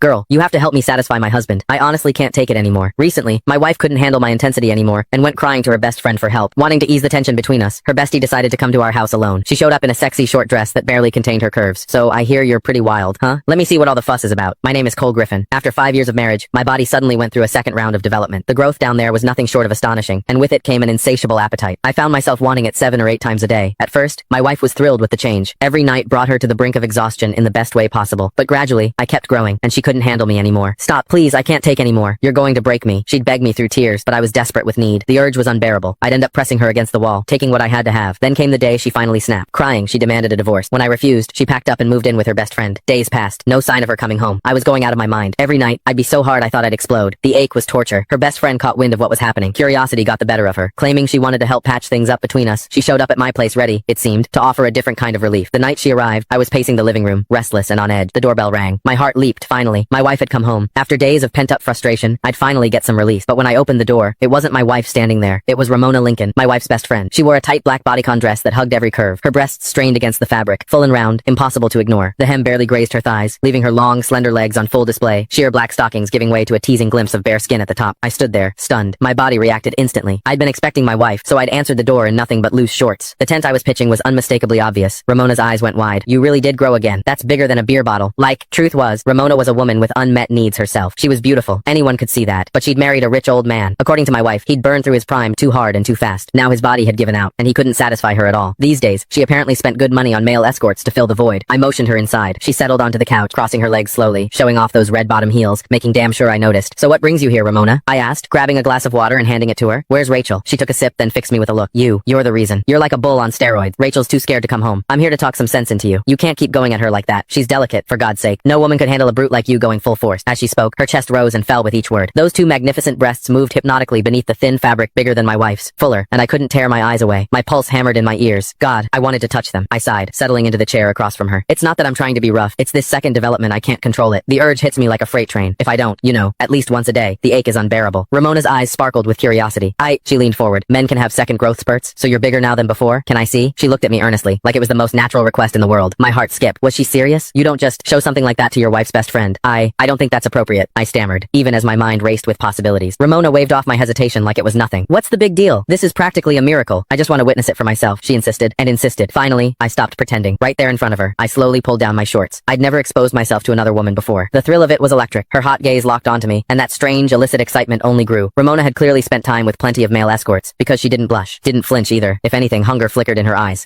Girl, you have to help me satisfy my husband. I honestly can't take it anymore. Recently, my wife couldn't handle my intensity anymore and went crying to her best friend for help. Wanting to ease the tension between us, her bestie decided to come to our house alone. She showed up in a sexy short dress that barely contained her curves. So I hear you're pretty wild, huh? Let me see what all the fuss is about. My name is Cole Griffin. After 5 years of marriage, my body suddenly went through a second round of development. The growth down there was nothing short of astonishing, and with it came an insatiable appetite. I found myself wanting it 7 or 8 times a day. At first, my wife was thrilled with the change. Every night brought her to the brink of exhaustion in the best way possible. But gradually, I kept growing, and she couldn't handle me anymore. Stop, please, I can't take anymore. You're going to break me. She'd beg me through tears, but I was desperate with need. The urge was unbearable. I'd end up pressing her against the wall, taking what I had to have. Then came the day she finally snapped. Crying, she demanded a divorce. When I refused, she packed up and moved in with her best friend. Days passed. No sign of her coming home. I was going out of my mind. Every night, I'd be so hard I thought I'd explode. The ache was torture. Her best friend caught wind of what was happening. Curiosity got the better of her. Claiming she wanted to help patch things up between us, she showed up at my place ready, it seemed, to offer a different kind of relief. The night she arrived, I was pacing the living room, restless and on edge. The doorbell rang. My heart leaped, finally. My wife had come home. After days of pent-up frustration, I'd finally get some release. But when I opened the door, it wasn't my wife standing there. It was Ramona Lincoln, my wife's best friend. She wore a tight black bodycon dress that hugged every curve. Her breasts strained against the fabric, full and round, impossible to ignore. The hem barely grazed her thighs, leaving her long, slender legs on full display, sheer black stockings giving way to a teasing glimpse of bare skin at the top. I stood there, stunned. My body reacted instantly. I'd been expecting my wife, so I'd answered the door in nothing but loose shorts. The tent I was pitching was unmistakably obvious. Ramona's eyes went wide. You really did grow again. That's bigger than a beer bottle. Truth was, Ramona was a woman with unmet needs herself. She was beautiful. Anyone could see that. But she'd married a rich old man. According to my wife, he'd burned through his prime too hard and too fast. Now his body had given out, and he couldn't satisfy her at all. These days, she apparently spent good money on male escorts to fill the void. I motioned her inside. She settled onto the couch, crossing her legs slowly, showing off those red bottom heels, making damn sure I noticed. So what brings you here, Ramona? I asked, grabbing a glass of water and handing it to her. Where's Rachel? She took a sip, then fixed me with a look. You're the reason. You're like a bull on steroids. Rachel's too scared to come home. I'm here to talk some sense into you. You can't keep going at her like that. She's delicate, for God's sake. No woman could handle a brute like you going full force. As she spoke, her chest rose and fell with each word. Those two magnificent breasts moved hypnotically beneath the thin fabric bigger than my wife's, fuller, and I couldn't tear my eyes away. My pulse hammered in my ears. God, I wanted to touch them. I sighed, settling into the chair across from her. It's not that I'm trying to be rough. It's this second development I can't control it. The urge hits me like a freight train. If I don't, at least once a day, the ache is unbearable. Ramona's eyes sparkled with curiosity. She leaned forward. Men can have second growth spurts, so you're bigger now than before? Can I see? She looked at me earnestly, like it was the most natural request in the world. My heart skipped. Was she serious? You don't just show something like that to your wife's best friend. I don't think that's appropriate, I stammered, even as my mind raced with possibilities. Ramona waved off my hesitation like it was nothing. What's the big deal? This is practically a miracle. I just want to witness it for myself, she insisted, and insisted. Finally, I stopped pretending. Right there in front of her, I slowly pulled down my shorts. I'd never exposed myself to another woman before. The thrill of it was electric. Her hot gaze locked onto me, and that strange, illicit excitement only grew. Ramona had clearly spent time with plenty of male escorts, because she didn't blush, didn't flinch either. If anything, hunger flickered in her eyes.